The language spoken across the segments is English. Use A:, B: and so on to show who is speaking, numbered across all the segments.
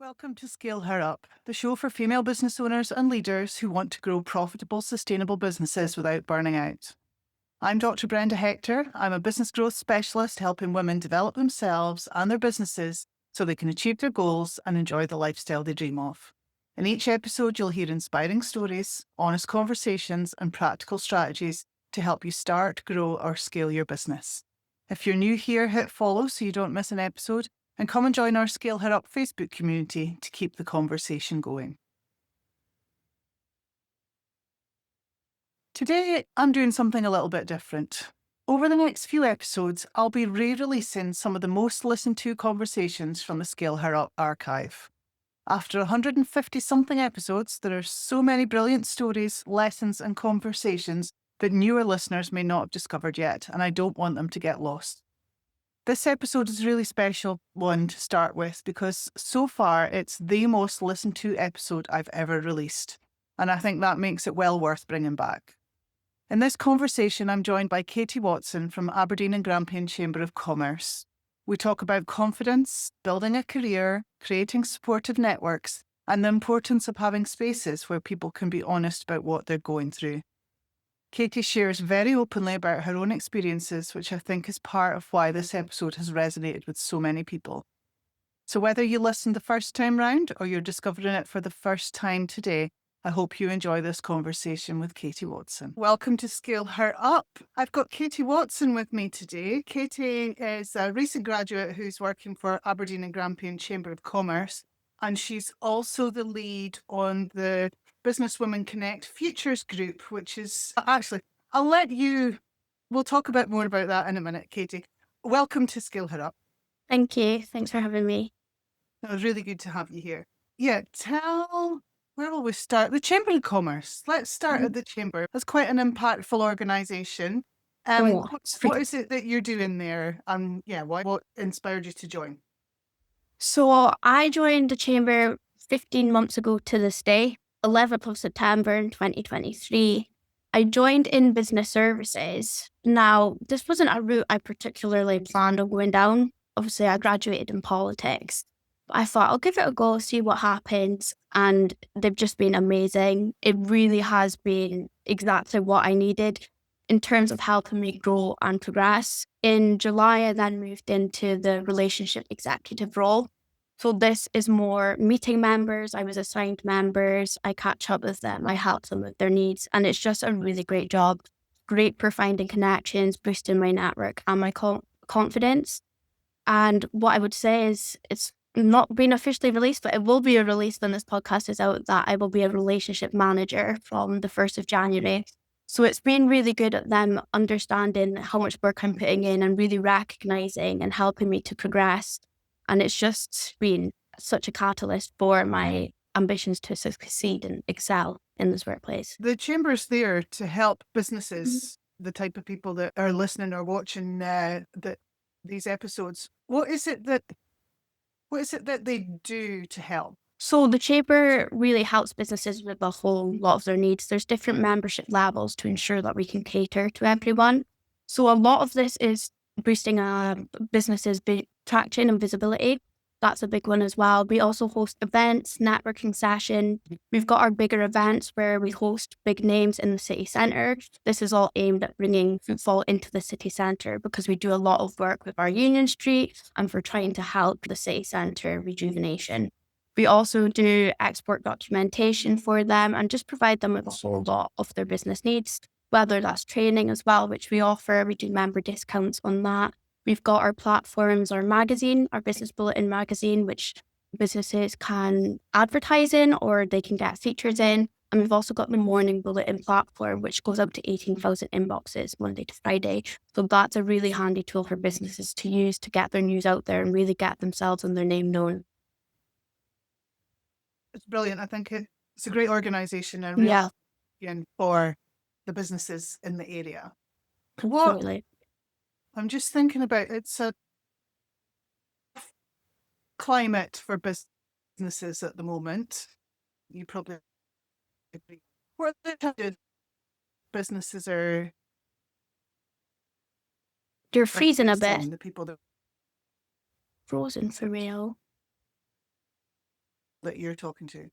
A: Welcome to Scale Her Up, the show for female business owners and leaders who want to grow profitable, sustainable businesses without burning out. I'm Dr. Brenda Hector. I'm a business growth specialist helping women develop themselves and their businesses so they can achieve their goals and enjoy the lifestyle they dream of. In each episode, you'll hear inspiring stories, honest conversations, and practical strategies to help you start, grow, or scale your business. If you're new here, hit follow so you don't miss an episode, and come and join our Scale Her Up Facebook community to keep the conversation going. Today, I'm doing something a little bit different. Over the next few episodes, I'll be re-releasing some of the most listened to conversations from the Scale Her Up archive. After 150-something episodes, there are so many brilliant stories, lessons, and conversations that newer listeners may not have discovered yet, and I don't want them to get lost. This episode is a really special one to start with because so far it's the most listened to episode I've ever released, and I think that makes it well worth bringing back. In this conversation, I'm joined by Katie Watson from Aberdeen and Grampian Chamber of Commerce. We talk about confidence, building a career, creating supportive networks, and the importance of having spaces where people can be honest about what they're going through. Katie shares very openly about her own experiences, which I think is part of why this episode has resonated with so many people. So whether you listened the first time round or you're discovering it for the first time today, I hope you enjoy this conversation with Katie Watson. Welcome to Scale Her Up. I've got Katie Watson with me today. Katie is a recent graduate who's working for Aberdeen and Grampian Chamber of Commerce, and she's also the lead on the Businesswomen Connect Futures group, which is actually, we'll talk a bit more about that in a minute, Katie. Welcome to Scale Her Up.
B: Thank you. Thanks for having me.
A: It was really good to have you here. Yeah, where will we start? The Chamber of Commerce. Let's start at the Chamber. That's quite an impactful organisation. What is it that you're doing there? What inspired you to join?
B: So I joined the Chamber 15 months ago to this day, 11th of September in 2023. I joined in business services. Now, this wasn't a route I particularly planned on going down. Obviously, I graduated in politics. But I thought I'll give it a go, see what happens. And they've just been amazing. It really has been exactly what I needed in terms of helping me grow and progress. In July, I then moved into the relationship executive role. So this is more meeting members. I was assigned members. I catch up with them. I help them with their needs. And it's just a really great job. Great for finding connections, boosting my network and my confidence. And what I would say is it's not been officially released, but it will be released when this podcast is out, that I will be a relationship manager from the 1st of January. So it's been really good at them understanding how much work I'm putting in and really recognising and helping me to progress. And it's just been such a catalyst for my ambitions to succeed and excel in this workplace.
A: The Chamber's there to help businesses, the type of people that are listening or watching these episodes. What is it that they do to help?
B: So the Chamber really helps businesses with a whole lot of their needs. There's different membership levels to ensure that we can cater to everyone. So a lot of this is boosting businesses' traction and visibility. That's a big one as well. We also host events, networking session. We've got our bigger events where we host big names in the city centre. This is all aimed at bringing footfall into the city centre because we do a lot of work with our Union Street and for trying to help the city centre rejuvenation. We also do export documentation for them and just provide them with a whole lot of their business needs, whether that's training as well, which we offer. We do member discounts on that. We've got our platforms, our magazine, our business bulletin magazine, which businesses can advertise in or they can get features in. And we've also got the morning bulletin platform, which goes out to 18,000 inboxes Monday to Friday. So that's a really handy tool for businesses to use to get their news out there and really get themselves and their name known.
A: It's brilliant. I think it's a great organisation and really for the businesses in the area.
B: Absolutely.
A: I'm just thinking about it's a climate for businesses at the moment. You probably agree. What the businesses are.
B: You're freezing a bit.
A: The people that
B: frozen for real.
A: that you're talking to?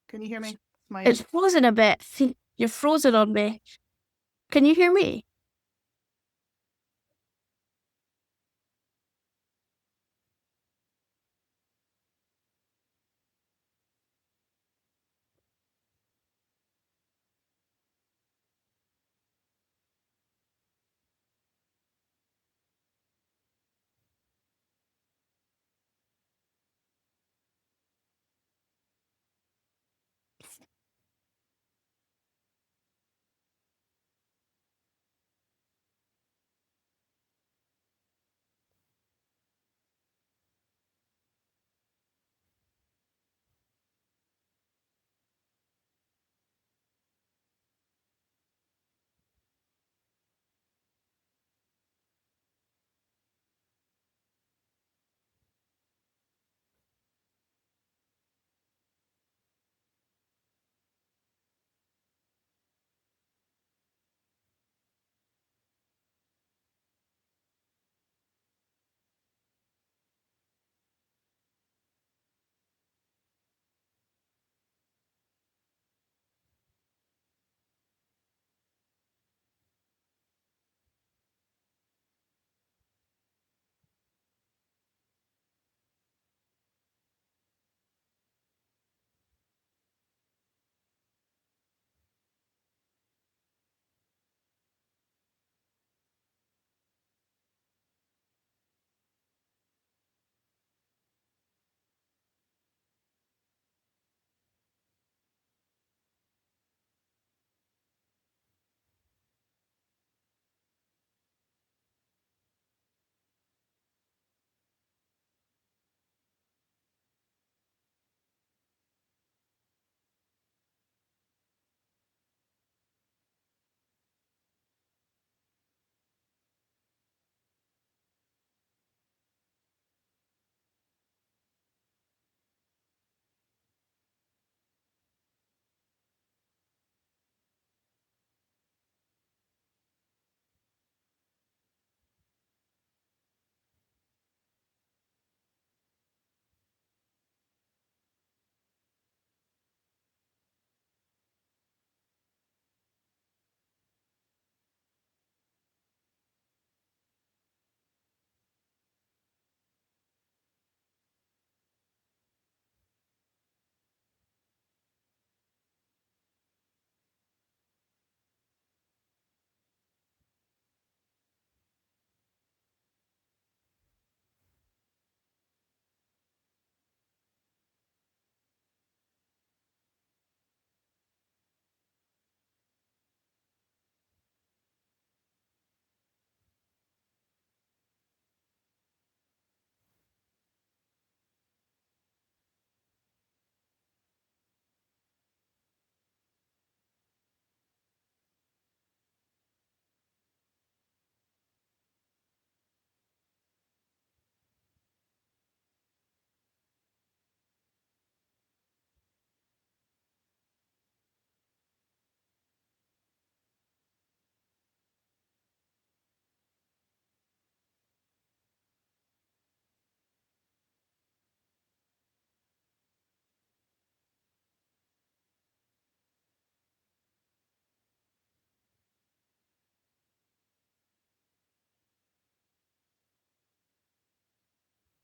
A: Can you hear me?
B: It's frozen a bit. You're frozen on me. Can you hear me?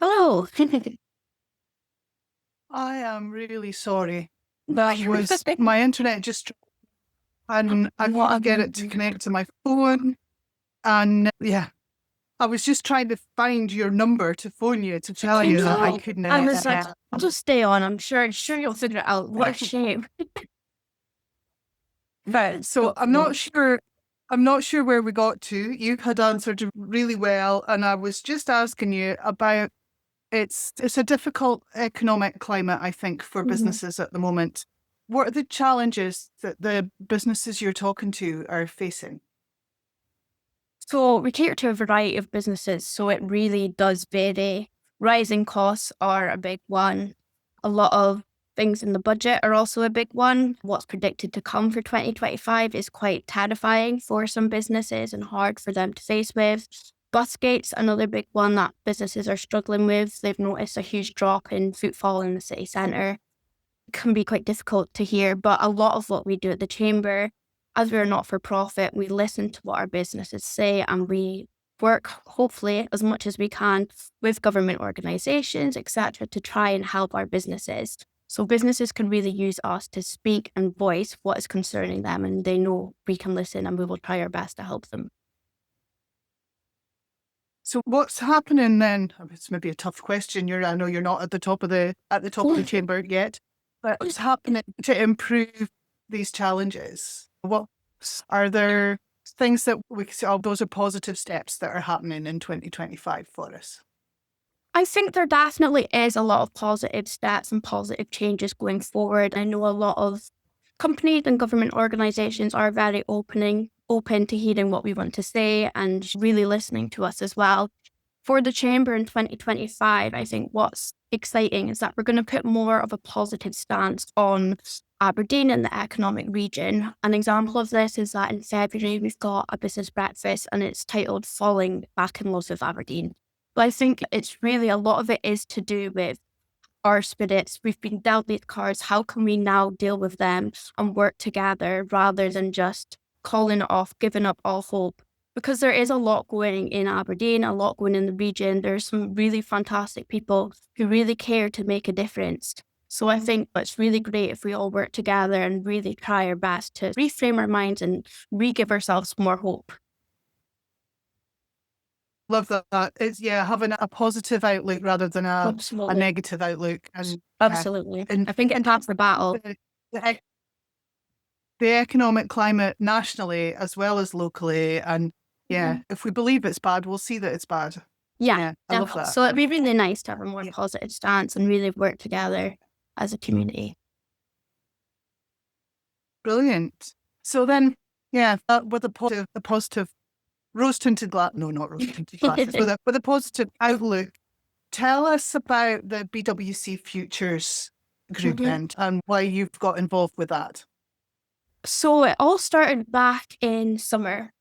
B: Hello.
A: I am really sorry.
B: No,
A: That was my internet just and I couldn't get it to connect to my phone. And yeah, I was just trying to find your number to phone you to tell you that I couldn't.
B: I was like, I'll just stay on. I'm sure you'll figure it out. What a shame. But
A: So I'm not sure. I'm not sure where we got to. You had answered really well, and I was just asking you about it's a difficult economic climate, I think, for businesses at the moment. What are the challenges that the businesses you're talking to are facing?
B: So we cater to a variety of businesses, so it really does vary. Rising costs are a big one. A lot of things in the budget are also a big one. What's predicted to come for 2025 is quite terrifying for some businesses and hard for them to face with. Busgate's another big one that businesses are struggling with. They've noticed a huge drop in footfall in the city centre. It can be quite difficult to hear, but a lot of what we do at the Chamber, as we're not for profit, we listen to what our businesses say and we work, hopefully, as much as we can with government organisations, etc., to try and help our businesses. So businesses can really use us to speak and voice what is concerning them, and they know we can listen and we will try our best to help them.
A: So what's happening then? It's maybe a tough question. I know you're not at the top of the chamber yet, but what's happening to improve these challenges? What are there things that we can say? Oh, those are positive steps that are happening in 2025 for us.
B: I think there definitely is a lot of positive steps and positive changes going forward. I know a lot of companies and government organisations are very open to hearing what we want to say and really listening to us as well. For the Chamber in 2025, I think what's exciting is that we're going to put more of a positive stance on Aberdeen and the economic region. An example of this is that in February, we've got a business breakfast and it's titled Falling Back in Love with Aberdeen. But I think it's really a lot of it is to do with our spirits. We've been dealt these cards. How can we now deal with them and work together rather than just calling it off, giving up all hope? Because there is a lot going in Aberdeen, a lot going in the region. There's some really fantastic people who really care to make a difference. So I think it's really great if we all work together and really try our best to reframe our minds and re-give ourselves more hope.
A: Love that. It's having a positive outlook rather than a negative outlook. And
B: absolutely. I think it's half the battle.
A: The economic climate nationally as well as locally, and if we believe it's bad, we'll see that it's bad.
B: Yeah,
A: I love that.
B: So it'd be really nice to have a more positive stance and really work together as a community.
A: Brilliant. So then, with a positive rose-tinted glass, no, not rose-tinted glasses, with a positive outlook, tell us about the BWC Futures group and why you've got involved with that.
B: So it all started back in summer.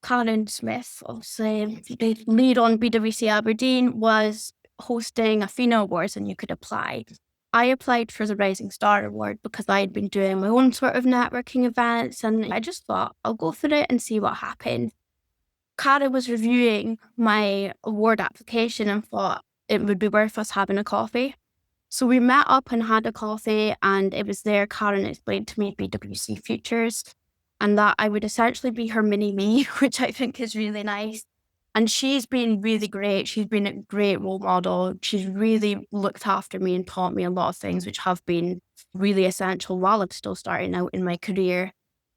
B: Karen Smith, obviously the lead on BWC Aberdeen, was hosting a FINA Awards and you could apply. I applied for the Rising Star Award because I had been doing my own sort of networking events and I just thought I'll go for it and see what happened. Karen was reviewing my award application and thought it would be worth us having a coffee. So we met up and had a coffee and it was there Karen explained to me BWC Futures and that I would essentially be her mini-me, which I think is really nice. And she's been really great. She's been a great role model. She's really looked after me and taught me a lot of things which have been really essential while I'm still starting out in my career.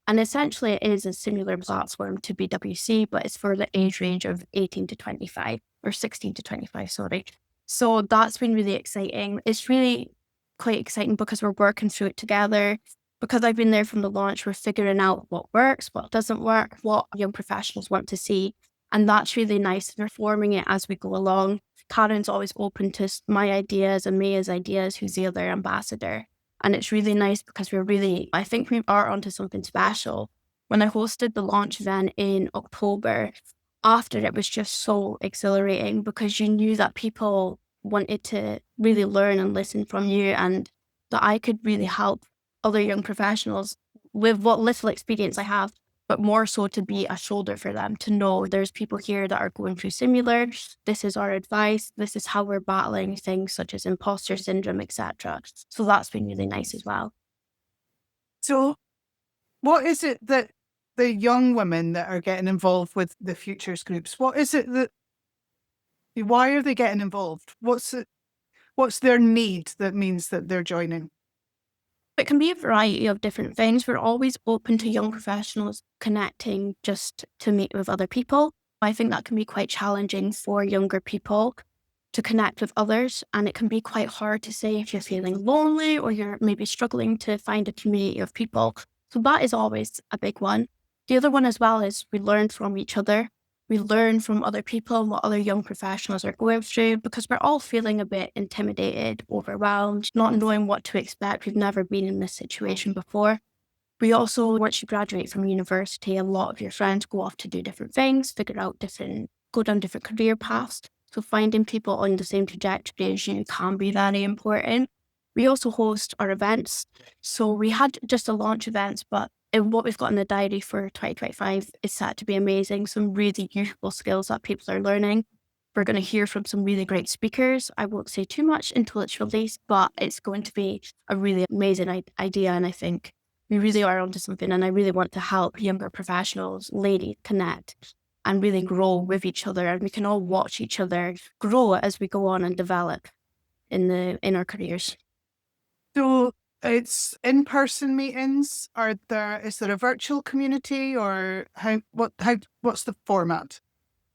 B: And essentially it is a similar platform to BWC, but it's for the age range of 18 to 25, or 16 to 25, sorry. So that's been really exciting. It's really quite exciting because we're working through it together. Because I've been there from the launch, we're figuring out what works, what doesn't work, what young professionals want to see. And that's really nice. We're forming it as we go along. Karen's always open to my ideas and Maya's ideas, who's the other ambassador. And it's really nice because I think we are onto something special. When I hosted the launch event in October, after it was just so exhilarating because you knew that people wanted to really learn and listen from you and that I could really help other young professionals with what little experience I have, but more so to be a shoulder for them, to know there's people here that are going through similar. This is our advice. This is how we're battling things such as imposter syndrome, etc. So that's been really nice as well.
A: So what is it that the young women that are getting involved with the Futures groups, what is it why are they getting involved? What's their need that means that they're joining?
B: It can be a variety of different things. We're always open to young professionals connecting just to meet with other people. I think that can be quite challenging for younger people to connect with others. And it can be quite hard to say if you're feeling lonely or you're maybe struggling to find a community of people. So that is always a big one. The other one as well is we learn from each other. We learn from other people and what other young professionals are going through because we're all feeling a bit intimidated, overwhelmed, not knowing what to expect. We've never been in this situation before. We also, once you graduate from university, a lot of your friends go off to do different things, figure out different go down different career paths. So finding people on the same trajectory as you can be very important. We also host our events. So we had just a launch events, but what we've got in the diary for 2025 is set to be amazing. Some really useful skills that people are learning. We're going to hear from some really great speakers. I won't say too much until it's released, but it's going to be a really amazing idea. And I think we really are onto something. And I really want to help younger professionals, ladies, connect and really grow with each other. And we can all watch each other grow as we go on and develop in our careers.
A: So it's in-person meetings. Is there a virtual community, or what's the format?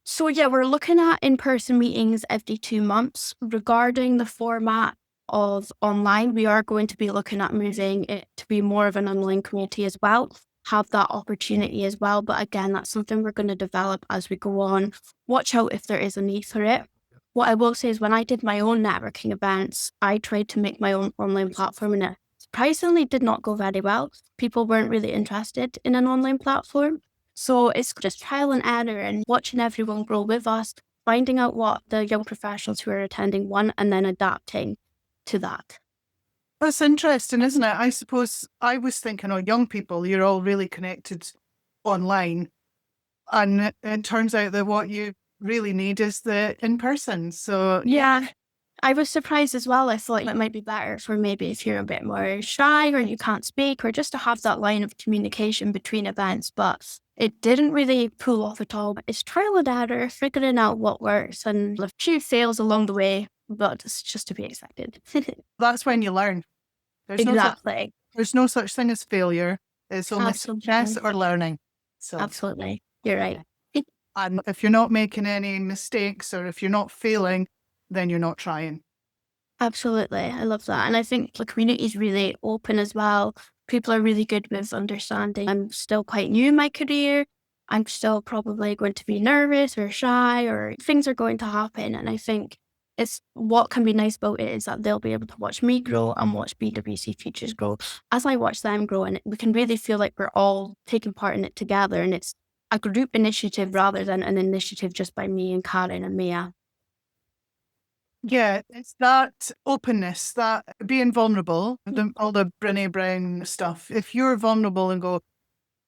B: So yeah, we're looking at in-person meetings every 2 months. Regarding the format of online, we are going to be looking at moving it to be more of an online community as well, have that opportunity as well. But again, that's something we're going to develop as we go on. Watch out if there is a need for it. What I will say is when I did my own networking events, I tried to make my own online platform and it surprisingly did not go very well. People weren't really interested in an online platform. So it's just trial and error and watching everyone grow with us, finding out what the young professionals who are attending want and then adapting to that.
A: That's interesting, isn't it? I suppose I was thinking, young people, you're all really connected online. And it turns out that what you really need is the in-person. So
B: yeah. I was surprised as well. I thought it might be better for maybe if you're a bit more shy or you can't speak or just to have that line of communication between events. But it didn't really pull off at all. It's trial and error, figuring out what works and a few fails along the way, but it's just to be expected.
A: That's when you learn.
B: Exactly.
A: There's no such thing as failure. It's only success or learning. So
B: absolutely. You're right.
A: And if you're not making any mistakes or if you're not failing, then you're not trying.
B: Absolutely. I love that. And I think the community is really open as well. People are really good with understanding. I'm still quite new in my career. I'm still probably going to be nervous or shy or things are going to happen. And I think it's what can be nice about it is that they'll be able to watch me grow and watch BWC Futures grow. As I watch them grow, and we can really feel like we're all taking part in it together. And it's a group initiative rather than an initiative just by me and Karen and Mia.
A: Yeah, it's that openness, that being vulnerable, all the Brené Brown stuff. If you're vulnerable and go,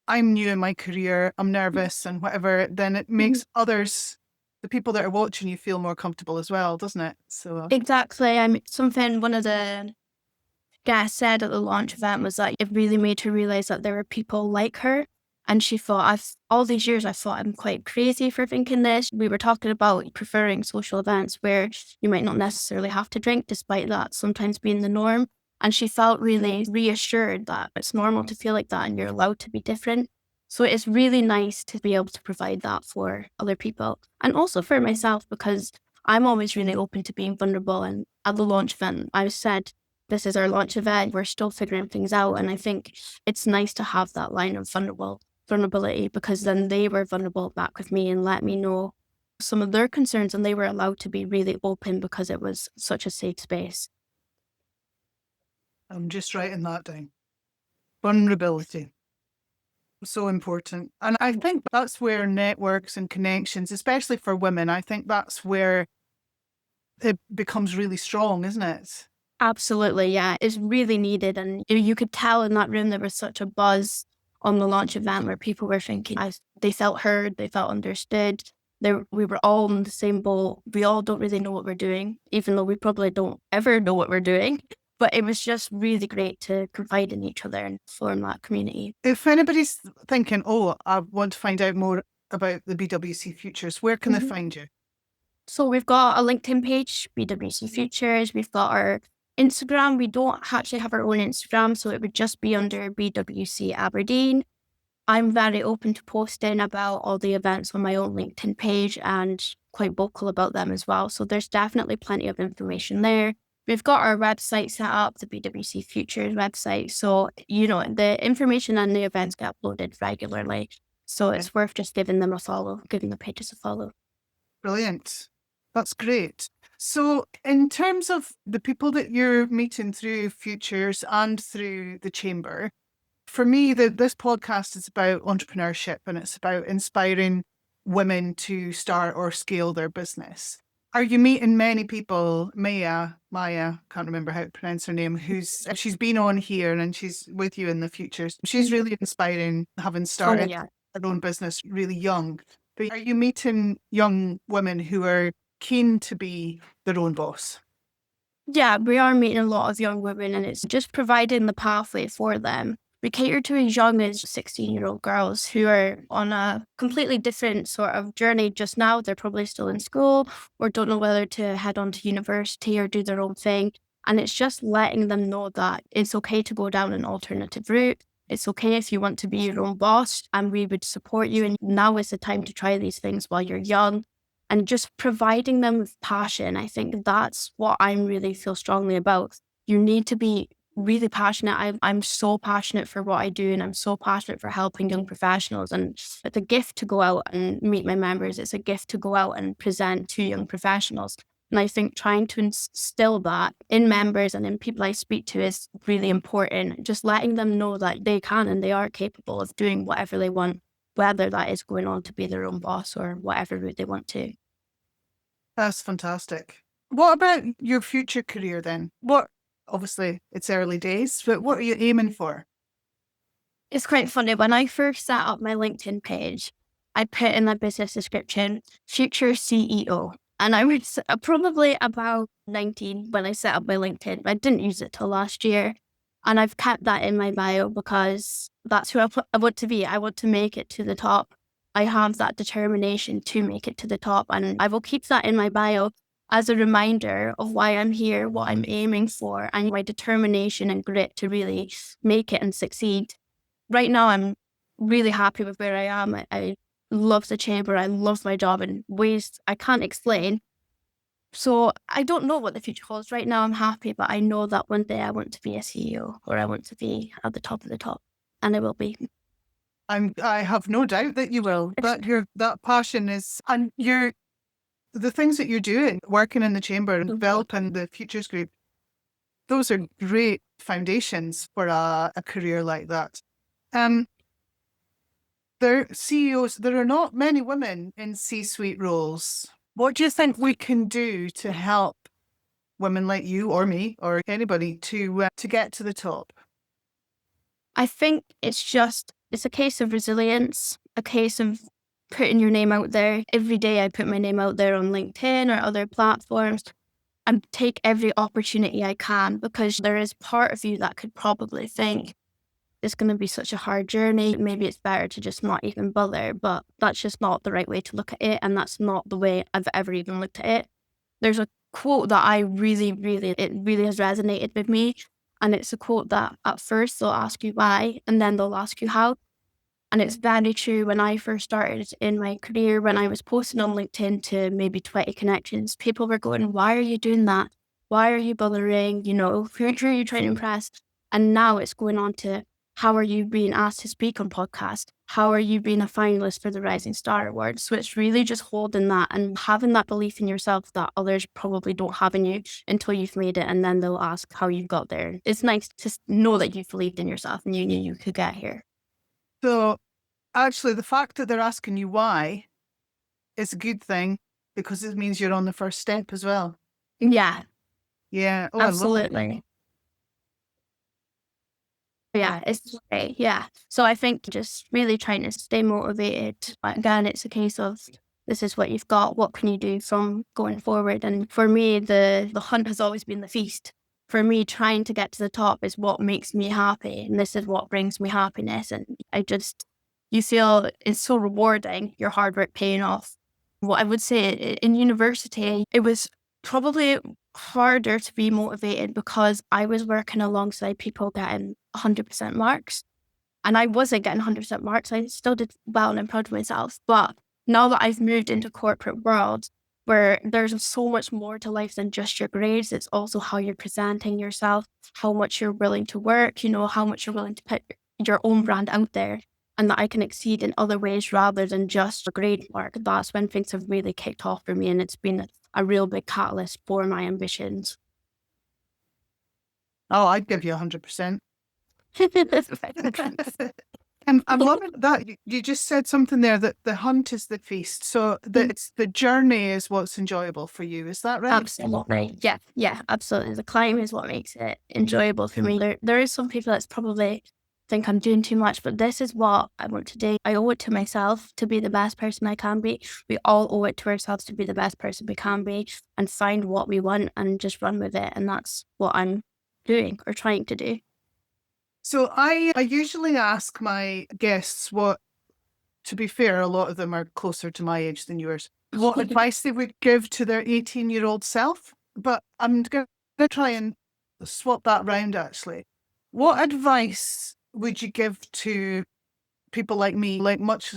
A: I'm new in my career, I'm nervous and whatever, then it makes others, the people that are watching you, feel more comfortable as well, doesn't it? So
B: exactly. Something one of the guests said at the launch event was that it really made her realize that there were people like her. And she thought, all these years, I thought I'm quite crazy for thinking this. We were talking about preferring social events where you might not necessarily have to drink, despite that sometimes being the norm. And she felt really reassured that it's normal to feel like that and you're allowed to be different. So it's really nice to be able to provide that for other people. And also for myself, because I'm always really open to being vulnerable. And at the launch event, I said, this is our launch event. We're still figuring things out. And I think it's nice to have that line of vulnerability because then they were vulnerable back with me and let me know some of their concerns and they were allowed to be really open because it was such a safe space.
A: I'm just writing that down. Vulnerability. So important. And I think that's where networks and connections, especially for women, I think that's where it becomes really strong, isn't it?
B: Absolutely, yeah. It's really needed. And you could tell in that room there was such a buzz on the launch event where people were thinking they felt heard, they felt understood. We were all in the same boat. We all don't really know what we're doing, even though we probably don't ever know what we're doing. But it was just really great to confide in each other and form that community.
A: If anybody's thinking, I want to find out more about the BWC Futures, where can they find you?
B: So we've got a LinkedIn page, BWC Futures. We've got our Instagram. We don't actually have our own Instagram, so it would just be under BWC Aberdeen. I'm very open to posting about all the events on my own LinkedIn page and quite vocal about them as well. So there's definitely plenty of information there. We've got our website set up, the BWC Futures website. So, the information and the events get uploaded regularly. So it's worth just giving them a follow, giving the pages a follow.
A: Brilliant. That's great. So in terms of the people that you're meeting through Futures and through the Chamber, for me, this podcast is about entrepreneurship and it's about inspiring women to start or scale their business. Are you meeting many people? Maya, can't remember how to pronounce her name, she's been on here and she's with you in the Futures. She's really inspiring, having started
B: yeah.
A: her own business really young. But are you meeting young women who are keen to be their own boss?
B: Yeah, we are meeting a lot of young women, and it's just providing the pathway for them. We cater to as young as 16-year-old girls who are on a completely different sort of journey just now. They're probably still in school or don't know whether to head on to university or do their own thing. And it's just letting them know that it's okay to go down an alternative route. It's okay if you want to be your own boss, and we would support you. And now is the time to try these things while you're young, and just providing them with passion. I think that's what I really feel strongly about. You need to be really passionate. I'm so passionate for what I do, and I'm so passionate for helping young professionals. And it's a gift to go out and meet my members. It's a gift to go out and present to young professionals. And I think trying to instill that in members and in people I speak to is really important. Just letting them know that they can and they are capable of doing whatever they want, whether that is going on to be their own boss or whatever route they want to.
A: That's fantastic. What about your future career then? Obviously it's early days, but what are you aiming for?
B: It's quite funny. When I first set up my LinkedIn page, I put in my business description, future CEO. And I was probably about 19 when I set up my LinkedIn. I didn't use it till last year. And I've kept that in my bio because that's who I want to be. I want to make it to the top. I have that determination to make it to the top. And I will keep that in my bio as a reminder of why I'm here, what I'm aiming for, and my determination and grit to really make it and succeed. Right now, I'm really happy with where I am. I love the chamber. I love my job in ways I can't explain. So I don't know what the future holds. Right now, I'm happy, but I know that one day I want to be a CEO, or I want to be at the top of the top, and I will be.
A: I have no doubt that you will. That passion is, and the things that you're doing, working in the chamber and developing the Futures Group, those are great foundations for a career like that. There CEOs, there are not many women in C-suite roles. What do you think we can do to help women like you or me or anybody to get to the top?
B: I think it's a case of resilience, a case of putting your name out there. Every day I put my name out there on LinkedIn or other platforms and take every opportunity I can, because there is part of you that could probably think it's going to be such a hard journey. Maybe it's better to just not even bother, but that's just not the right way to look at it. And that's not the way I've ever even looked at it. There's a quote that it really has resonated with me. And it's a quote that at first they'll ask you why, and then they'll ask you how. And it's very true. When I first started in my career, when I was posting on LinkedIn to maybe 20 connections, people were going, why are you doing that? Why are you bothering? Who are you trying to impress? And now it's going on to, how are you being asked to speak on podcasts? How are you being a finalist for the Rising Star Award? So it's really just holding that and having that belief in yourself that others probably don't have in you until you've made it. And then they'll ask how you got there. It's nice to know that you've believed in yourself and you knew you could get here.
A: So actually, the fact that they're asking you why is a good thing, because it means you're on the first step as well.
B: Yeah.
A: Yeah. Oh,
B: absolutely. Yeah, it's great. Yeah. So I think just really trying to stay motivated. Again, it's a case of, this is what you've got. What can you do from going forward? And for me, the hunt has always been the feast. For me, trying to get to the top is what makes me happy. And this is what brings me happiness. And you feel it's so rewarding, your hard work paying off. What I would say in university, it was probably harder to be motivated because I was working alongside people getting 100% marks. And I wasn't getting 100% marks. I still did well and I'm proud of myself. But now that I've moved into corporate world, where there's so much more to life than just your grades, it's also how you're presenting yourself, how much you're willing to work, how much you're willing to put your own brand out there, and that I can exceed in other ways rather than just a grade mark. That's when things have really kicked off for me, and it's been a real big catalyst for my ambitions.
A: Oh, I'd give you 100%. I'm loving that. You just said something there that the hunt is the feast. So it's the journey is what's enjoyable for you. Is that right?
B: Absolutely. Yeah, absolutely. The climb is what makes it enjoyable for me. There is some people that's probably think I'm doing too much, but this is what I want to do. I owe it to myself to be the best person I can be. We all owe it to ourselves to be the best person we can be and find what we want and just run with it. And that's what I'm doing or trying to do.
A: So I usually ask my guests what, to be fair, a lot of them are closer to my age than yours, what advice they would give to their 18-year-old self. But I'm going to try and swap that round, actually. What advice would you give to people like me, like much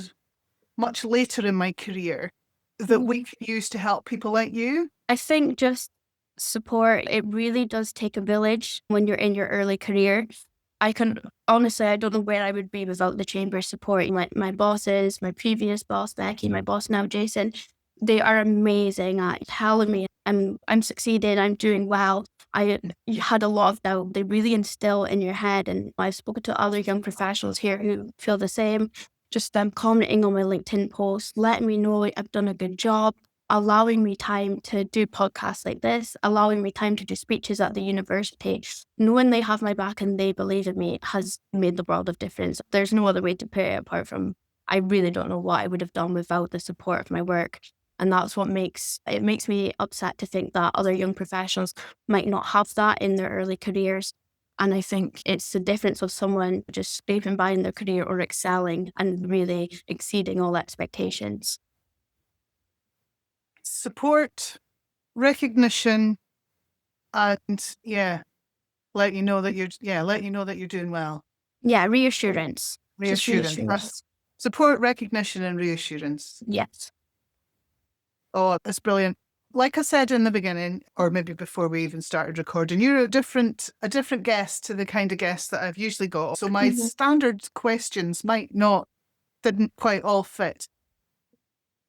A: later in my career, that we can use to help people like you?
B: I think just support. It really does take a village when you're in your early career. I don't know where I would be without the chamber support. My bosses, my previous boss, Becky, my boss now, Jason, they are amazing at telling me I'm succeeding, I'm doing well. You had a lot of doubt. They really instill in your head. And I've spoken to other young professionals here who feel the same. Just them commenting on my LinkedIn posts, letting me know I've done a good job, allowing me time to do podcasts like this, allowing me time to do speeches at the university. Knowing they have my back and they believe in me has made the world of difference. There's no other way to put it apart from I really don't know what I would have done without the support of my work. And that's what makes me upset to think that other young professionals might not have that in their early careers. And I think it's the difference of someone just scraping by in their career or excelling and really exceeding all expectations.
A: Support, recognition, and let you know that you're doing well.
B: Yeah, reassurance. Just
A: Reassurance. Support, recognition, and reassurance.
B: Yes.
A: Oh, that's brilliant. Like I said in the beginning, or maybe before we even started recording, you're a different guest to the kind of guest that I've usually got. So my standard questions didn't quite all fit.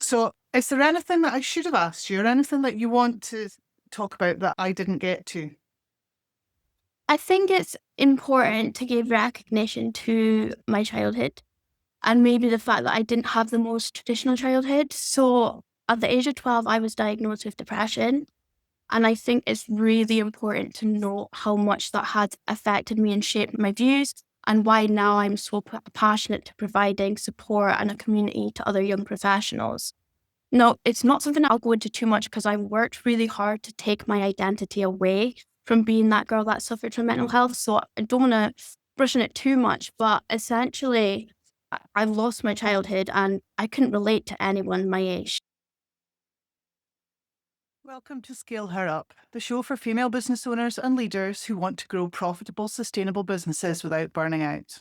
A: So is there anything that I should have asked you or anything that you want to talk about that I didn't get to?
B: I think it's important to give recognition to my childhood and maybe the fact that I didn't have the most traditional childhood. So at the age of 12, I was diagnosed with depression. And I think it's really important to know how much that had affected me and shaped my views and why now I'm so passionate to providing support and a community to other young professionals. No, it's not something I'll go into too much because I worked really hard to take my identity away from being that girl that suffered from mental health. So I don't want to brush on it too much, but essentially I lost my childhood and I couldn't relate to anyone my age.
A: Welcome to Scale Her Up, the show for female business owners and leaders who want to grow profitable, sustainable businesses without burning out.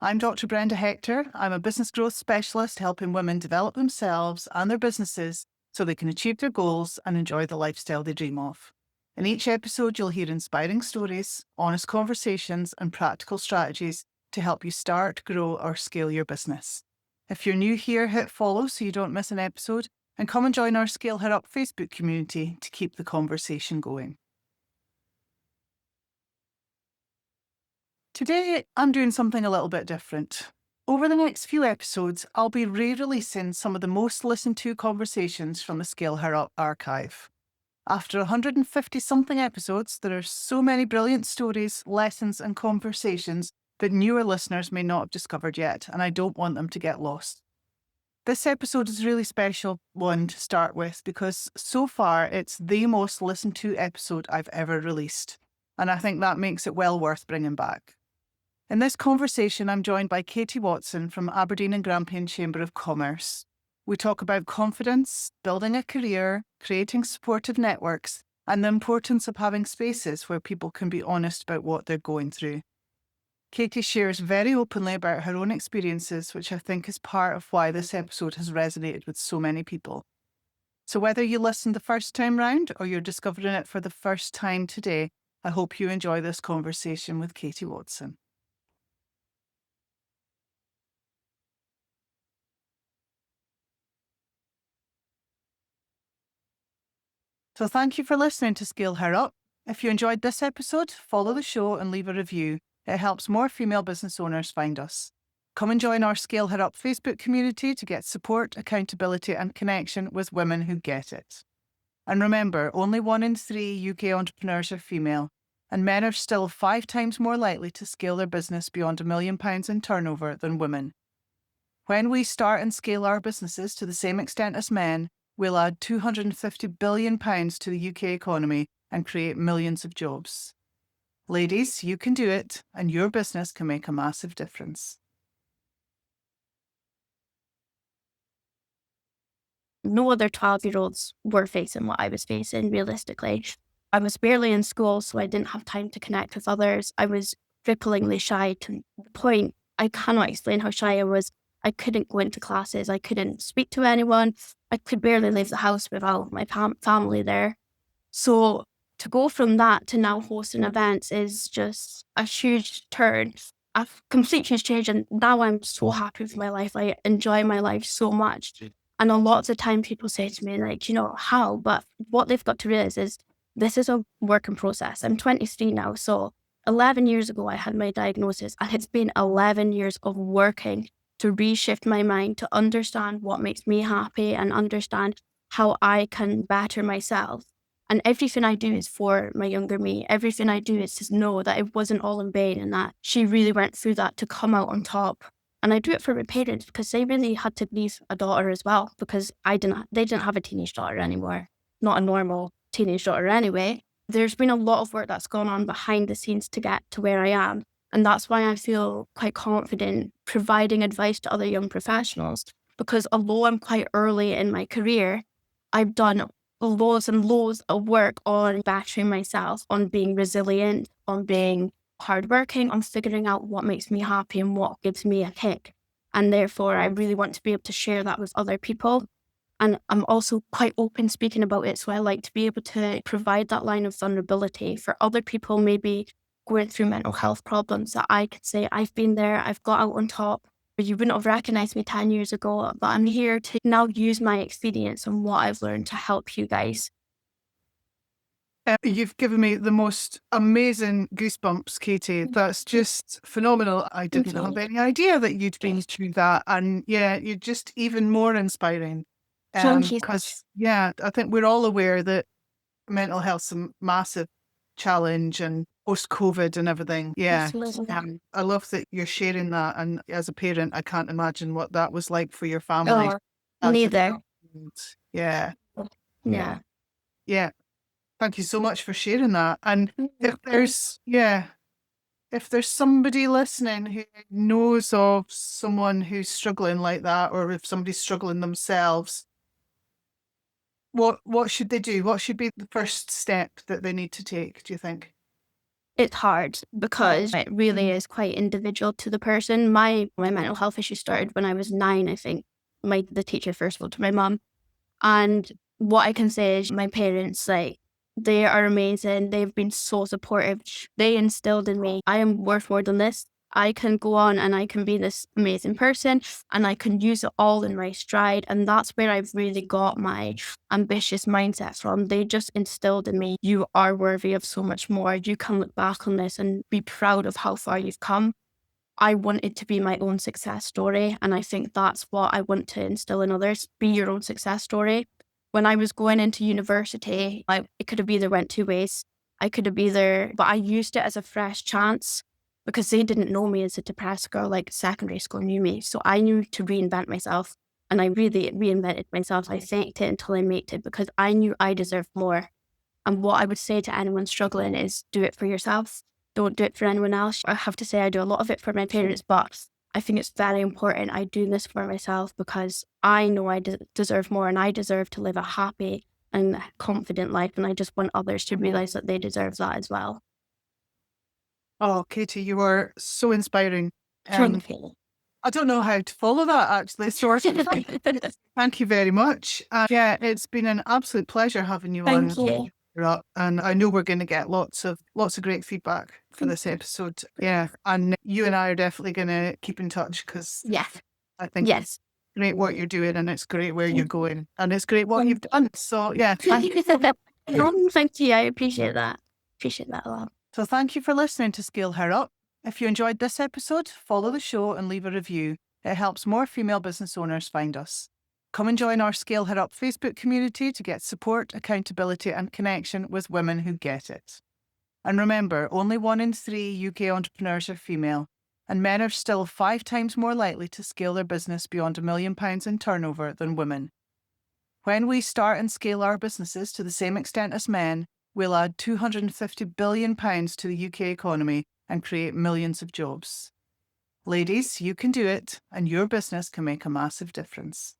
A: I'm Dr. Brenda Hector. I'm a business growth specialist helping women develop themselves and their businesses so they can achieve their goals and enjoy the lifestyle they dream of. In each episode, you'll hear inspiring stories, honest conversations, and practical strategies to help you start, grow, or scale your business. If you're new here, hit follow so you don't miss an episode, and come and join our Scale Her Up Facebook community to keep the conversation going. Today, I'm doing something a little bit different. Over the next few episodes, I'll be re-releasing some of the most listened to conversations from the Scale Her Up archive. After 150-something episodes, there are so many brilliant stories, lessons, and conversations that newer listeners may not have discovered yet, and I don't want them to get lost. This episode is a really special one to start with because so far it's the most listened to episode I've ever released, and I think that makes it well worth bringing back. In this conversation, I'm joined by Katie Watson from Aberdeen and Grampian Chamber of Commerce. We talk about confidence, building a career, creating supportive networks, and the importance of having spaces where people can be honest about what they're going through. Katie shares very openly about her own experiences, which I think is part of why this episode has resonated with so many people. So whether you listened the first time round or you're discovering it for the first time today, I hope you enjoy this conversation with Katie Watson. So thank you for listening to Scale Her Up. If you enjoyed this episode, follow the show and leave a review. It helps more female business owners find us. Come and join our Scale Her Up Facebook community to get support, accountability, and connection with women who get it. And remember, only 1 in 3 UK entrepreneurs are female, and men are still 5 times more likely to scale their business beyond £1 million in turnover than women. When we start and scale our businesses to the same extent as men, we'll add £250 billion to the UK economy and create millions of jobs. Ladies, you can do it, and your business can make a massive difference.
B: No other 12-year-olds were facing what I was facing, realistically. I was barely in school, so I didn't have time to connect with others. I was cripplingly shy to the point I cannot explain how shy I was. I couldn't go into classes. I couldn't speak to anyone. I could barely leave the house without my family there. So to go from that to now hosting events is just a huge turn. A complete huge change, and now I'm so happy with my life. I enjoy my life so much. And a lot of the time people say to me, like, how? But what they've got to realize is this is a work in process. I'm 23 now. So 11 years ago, I had my diagnosis, and it's been 11 years of working to reshift my mind, to understand what makes me happy and understand how I can better myself. And everything I do is for my younger me. Everything I do is to know that it wasn't all in vain and that she really went through that to come out on top. And I do it for my parents because they really had to grieve a daughter as well, because they didn't have a teenage daughter anymore, not a normal teenage daughter anyway. There's been a lot of work that's gone on behind the scenes to get to where I am. And that's why I feel quite confident providing advice to other young professionals, because although I'm quite early in my career, I've done loads and loads of work on bettering myself, on being resilient, on being hardworking, on figuring out what makes me happy and what gives me a kick. And therefore, I really want to be able to share that with other people. And I'm also quite open speaking about it. So I like to be able to provide that line of vulnerability for other people, maybe going through mental health problems, that I could say, I've been there, I've got out on top. You wouldn't have recognized me 10 years ago, but I'm here to now use my experience and what I've learned to help you guys.
A: You've given me the most amazing goosebumps, Katie. That's just phenomenal. I didn't have any idea that you'd been through that. And yeah, you're just even more inspiring.
B: Thank you.
A: Because, I think we're all aware that mental health's a massive challenge, and post-COVID and everything. Yeah. I love that you're sharing that. And as a parent, I can't imagine what that was like for your family.
B: Neither.
A: Yeah.
B: Yeah.
A: Yeah. Thank you so much for sharing that. And if there's somebody listening who knows of someone who's struggling like that, or if somebody's struggling themselves, what should they do? What should be the first step that they need to take, do you think?
B: It's hard because it really is quite individual to the person. My mental health issue started when I was 9, I think. The teacher first spoke to my mum. And what I can say is my parents, they are amazing. They've been so supportive. They instilled in me, I am worth more than this. I can go on and I can be this amazing person and I can use it all in my stride. And that's where I've really got my ambitious mindset from. They just instilled in me, you are worthy of so much more. You can look back on this and be proud of how far you've come. I want it to be my own success story. And I think that's what I want to instill in others. Be your own success story. When I was going into university, it could have either went 2 ways. But I used it as a fresh chance because they didn't know me as a depressed girl like secondary school knew me. So I knew to reinvent myself, and I really reinvented myself. I faked it until I made it because I knew I deserved more. And what I would say to anyone struggling is do it for yourself. Don't do it for anyone else. I have to say I do a lot of it for my parents, but I think it's very important I do this for myself because I know I deserve more, and I deserve to live a happy and confident life. And I just want others to realize that they deserve that as well.
A: Oh, Katie, you are so inspiring.
B: Thank you.
A: I don't know how to follow that, actually. So thank you very much. It's been an absolute pleasure having you on.
B: Thank you.
A: And I know we're going to get lots of great feedback for this episode. Yeah, and you and I are definitely going to keep in touch because I think it's great what you're doing, and it's great where you're going, and it's great what you've done. So
B: Thank you. I appreciate that. Appreciate that a lot.
A: So thank you for listening to Scale Her Up. If you enjoyed this episode, follow the show and leave a review. It helps more female business owners find us. Come and join our Scale Her Up Facebook community to get support, accountability, and connection with women who get it. And remember, only 1 in 3 UK entrepreneurs are female, and men are still 5 times more likely to scale their business beyond £1 million in turnover than women. When we start and scale our businesses to the same extent as men, we'll add £250 billion to the UK economy and create millions of jobs. Ladies, you can do it, and your business can make a massive difference.